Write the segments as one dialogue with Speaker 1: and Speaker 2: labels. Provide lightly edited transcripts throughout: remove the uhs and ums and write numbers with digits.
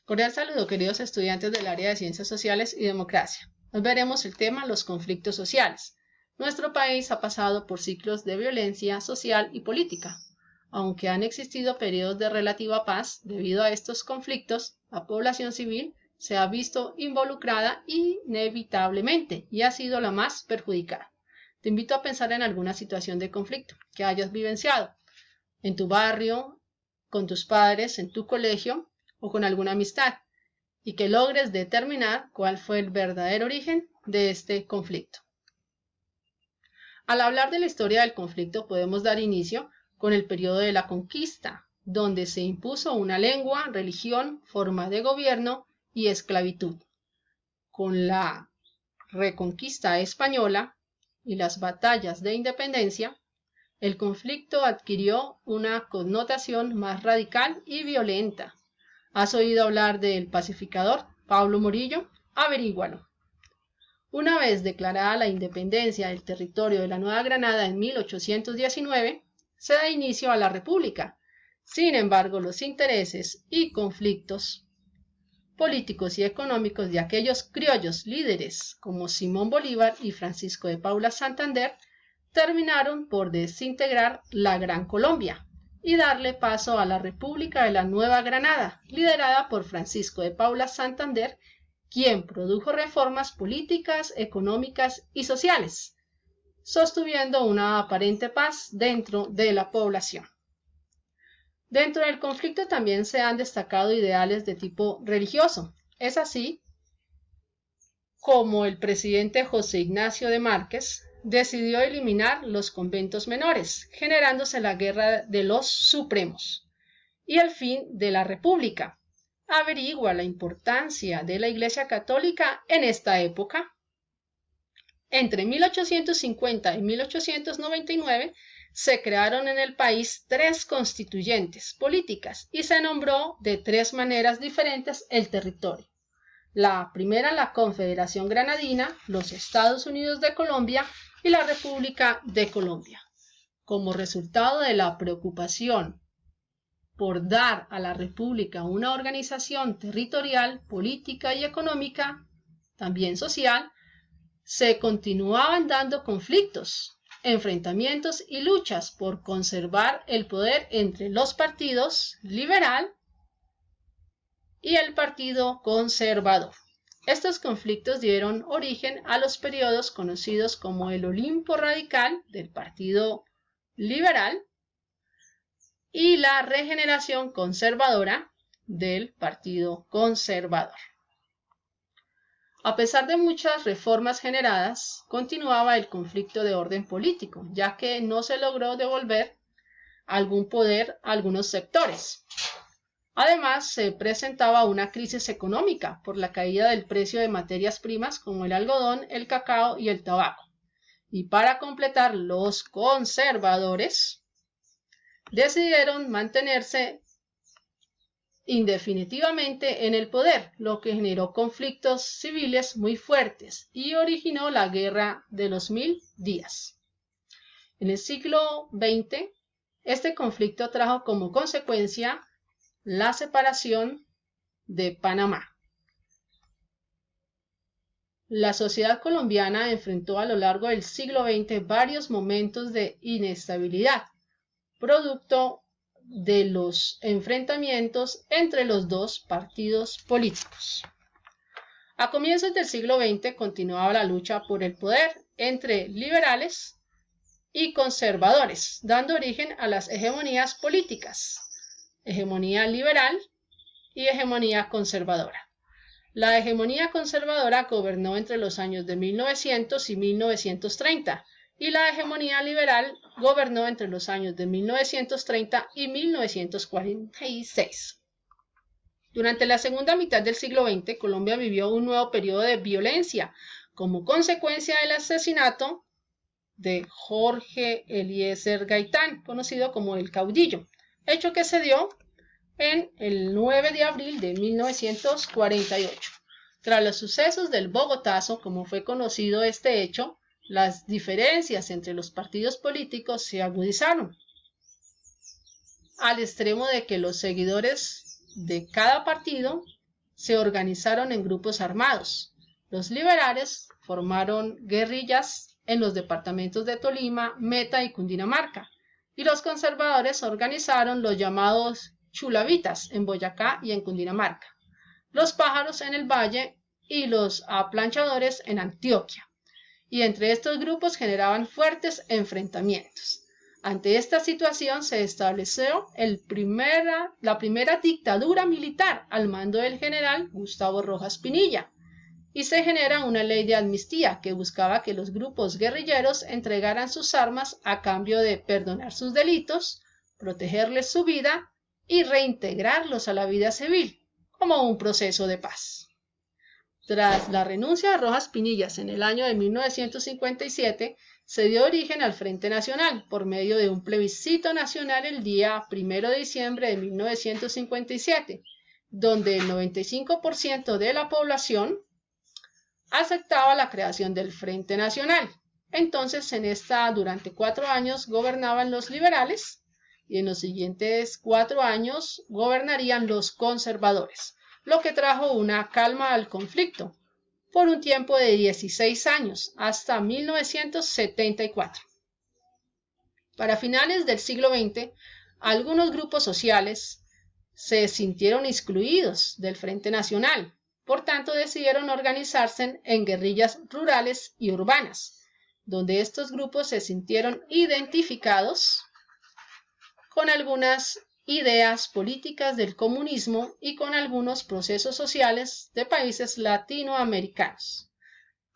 Speaker 1: Cordial saludo, queridos estudiantes del área de Ciencias Sociales y Democracia. Hoy veremos el tema los conflictos sociales. Nuestro país ha pasado por ciclos de violencia social y política. Aunque han existido periodos de relativa paz, debido a estos conflictos, la población civil se ha visto involucrada inevitablemente y ha sido la más perjudicada. Te invito a pensar en alguna situación de conflicto que hayas vivenciado en tu barrio, con tus padres, en tu colegio o con alguna amistad, y que logres determinar cuál fue el verdadero origen de este conflicto. Al hablar de la historia del conflicto podemos dar inicio con el periodo de la conquista, donde se impuso una lengua, religión, forma de gobierno y esclavitud. Con la reconquista española y las batallas de independencia, el conflicto adquirió una connotación más radical y violenta. ¿Has oído hablar del pacificador Pablo Morillo? Averígualo. Una vez declarada la independencia del territorio de la Nueva Granada en 1819, se da inicio a la República. Sin embargo, los intereses y conflictos políticos y económicos de aquellos criollos líderes como Simón Bolívar y Francisco de Paula Santander terminaron por desintegrar la Gran Colombia y darle paso a la República de la Nueva Granada, liderada por Francisco de Paula Santander, quien produjo reformas políticas, económicas y sociales, sosteniendo una aparente paz dentro de la población. Dentro del conflicto también se han destacado ideales de tipo religioso. Es así como el presidente José Ignacio de Márquez decidió eliminar los conventos menores, generándose la Guerra de los Supremos y el fin de la República. Averigua la importancia de la Iglesia Católica en esta época. Entre 1850 y 1899 se crearon en el país 3 constituyentes políticas y se nombró de 3 maneras diferentes el territorio. La primera, la Confederación Granadina, los Estados Unidos de Colombia y la República de Colombia. Como resultado de la preocupación por dar a la República una organización territorial, política y económica, también social, se continuaban dando conflictos, enfrentamientos y luchas por conservar el poder entre los partidos liberal y el Partido Conservador. Estos conflictos dieron origen a los periodos conocidos como el Olimpo Radical del Partido Liberal y la Regeneración Conservadora del Partido Conservador. A pesar de muchas reformas generadas, continuaba el conflicto de orden político, ya que no se logró devolver algún poder a algunos sectores. Además, se presentaba una crisis económica por la caída del precio de materias primas como el algodón, el cacao y el tabaco. Y para completar, los conservadores decidieron mantenerse indefinitivamente en el poder, lo que generó conflictos civiles muy fuertes y originó la Guerra de los 1000 días. En el siglo XX, este conflicto trajo como consecuencia la separación de Panamá. La sociedad colombiana enfrentó a lo largo del siglo XX varios momentos de inestabilidad, producto de los enfrentamientos entre los dos partidos políticos. A comienzos del siglo XX continuaba la lucha por el poder entre liberales y conservadores, dando origen a las hegemonías políticas, hegemonía liberal y hegemonía conservadora. La hegemonía conservadora gobernó entre los años de 1900 y 1930 y la hegemonía liberal gobernó entre los años de 1930 y 1946. Durante la segunda mitad del siglo XX, Colombia vivió un nuevo periodo de violencia como consecuencia del asesinato de Jorge Eliezer Gaitán, conocido como el Caudillo, hecho que se dio en el 9 de abril de 1948. Tras los sucesos del Bogotazo, como fue conocido este hecho, las diferencias entre los partidos políticos se agudizaron, al extremo de que los seguidores de cada partido se organizaron en grupos armados. Los liberales formaron guerrillas en los departamentos de Tolima, Meta y Cundinamarca, y los conservadores organizaron los llamados chulavitas en Boyacá y en Cundinamarca, los pájaros en el Valle y los aplanchadores en Antioquia, y entre estos grupos generaban fuertes enfrentamientos. Ante esta situación se estableció la primera dictadura militar al mando del general Gustavo Rojas Pinilla, y se genera una ley de amnistía que buscaba que los grupos guerrilleros entregaran sus armas a cambio de perdonar sus delitos, protegerles su vida y reintegrarlos a la vida civil, como un proceso de paz. Tras la renuncia de Rojas Pinillas en el año de 1957, se dio origen al Frente Nacional por medio de un plebiscito nacional el día 1 de diciembre de 1957, donde el 95% de la población aceptaba la creación del Frente Nacional. Entonces, durante 4 años gobernaban los liberales y en los siguientes 4 años gobernarían los conservadores, lo que trajo una calma al conflicto por un tiempo de 16 años, hasta 1974. Para finales del siglo XX, algunos grupos sociales se sintieron excluidos del Frente Nacional. Por tanto, decidieron organizarse en guerrillas rurales y urbanas, donde estos grupos se sintieron identificados con algunas ideas políticas del comunismo y con algunos procesos sociales de países latinoamericanos.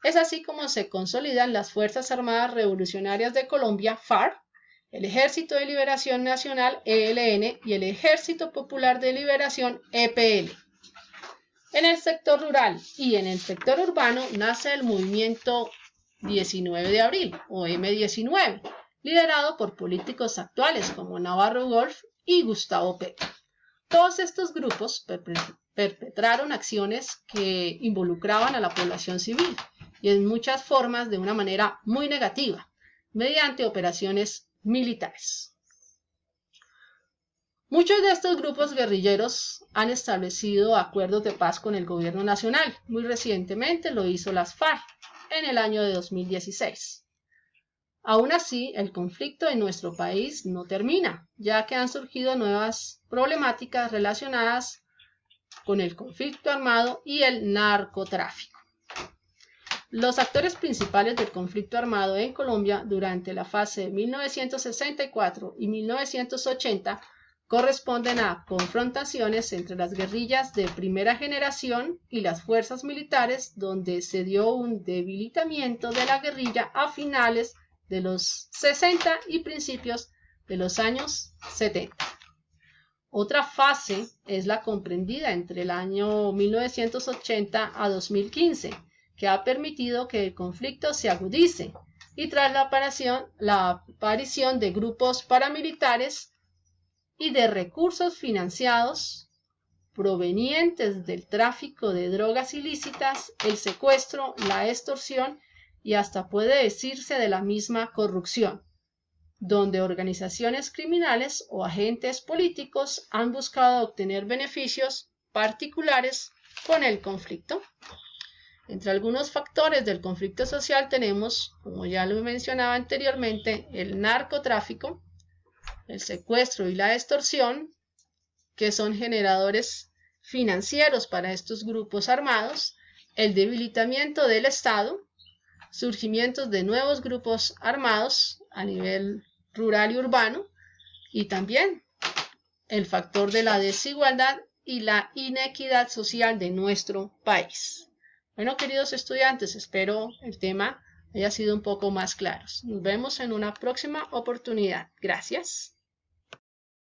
Speaker 1: Es así como se consolidan las Fuerzas Armadas Revolucionarias de Colombia, FARC, el Ejército de Liberación Nacional, ELN, y el Ejército Popular de Liberación, EPL. En el sector rural y en el sector urbano nace el movimiento 19 de abril o M19, liderado por políticos actuales como Navarro Wolf y Gustavo Petro. Todos estos grupos perpetraron acciones que involucraban a la población civil y en muchas formas de una manera muy negativa, mediante operaciones militares. Muchos de estos grupos guerrilleros han establecido acuerdos de paz con el gobierno nacional. Muy recientemente lo hizo las FARC en el año de 2016. Aún así, el conflicto en nuestro país no termina, ya que han surgido nuevas problemáticas relacionadas con el conflicto armado y el narcotráfico. Los actores principales del conflicto armado en Colombia durante la fase de 1964 y 1980 corresponden a confrontaciones entre las guerrillas de primera generación y las fuerzas militares, donde se dio un debilitamiento de la guerrilla a finales de los 60 y principios de los años 70. Otra fase es la comprendida entre el año 1980 a 2015, que ha permitido que el conflicto se agudice, y tras la aparición de grupos paramilitares y de recursos financiados provenientes del tráfico de drogas ilícitas, el secuestro, la extorsión y hasta puede decirse de la misma corrupción, donde organizaciones criminales o agentes políticos han buscado obtener beneficios particulares con el conflicto. Entre algunos factores del conflicto social tenemos, como ya lo mencionaba anteriormente, el narcotráfico, el secuestro y la extorsión, que son generadores financieros para estos grupos armados, el debilitamiento del Estado, surgimientos de nuevos grupos armados a nivel rural y urbano, y también el factor de la desigualdad y la inequidad social de nuestro país. Bueno, queridos estudiantes, espero el tema haya sido un poco más claro. Nos vemos en una próxima oportunidad. Gracias.